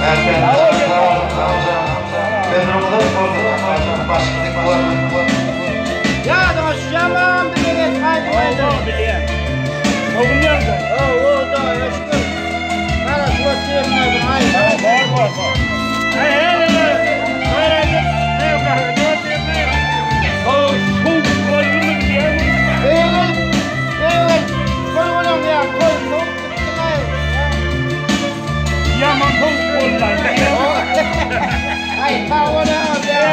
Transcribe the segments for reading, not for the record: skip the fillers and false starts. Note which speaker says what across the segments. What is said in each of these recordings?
Speaker 1: Ya da şamam bilerek haydi.
Speaker 2: Biliyorum. O gün nerede?
Speaker 1: O da yaşkın. Kara suvat çekmedi haydi.
Speaker 2: Var. Hey. Ne yok kahve? Ne? O soğuk koyunu diye.
Speaker 1: Evet. Koyalım ya koy.
Speaker 2: Yaman soğuk koyular.
Speaker 1: Ay tavana ya.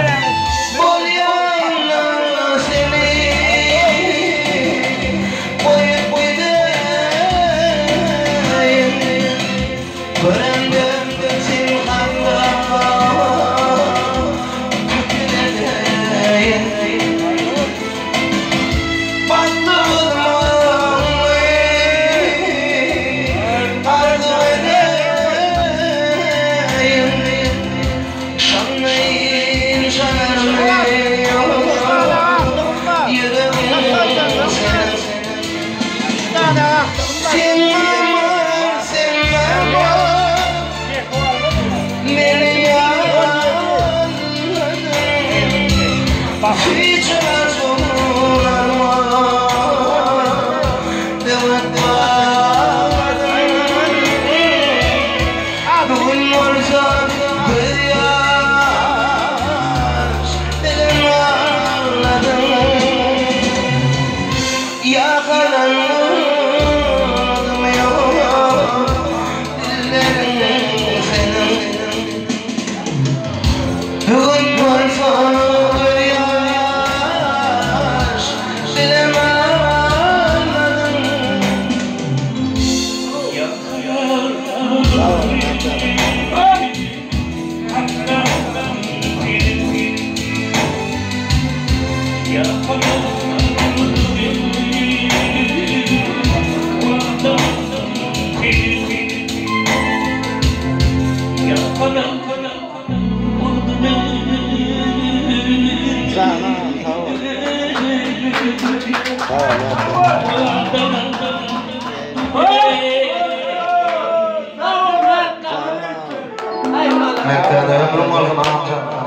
Speaker 3: Mekke'de ömrüm olsun amca.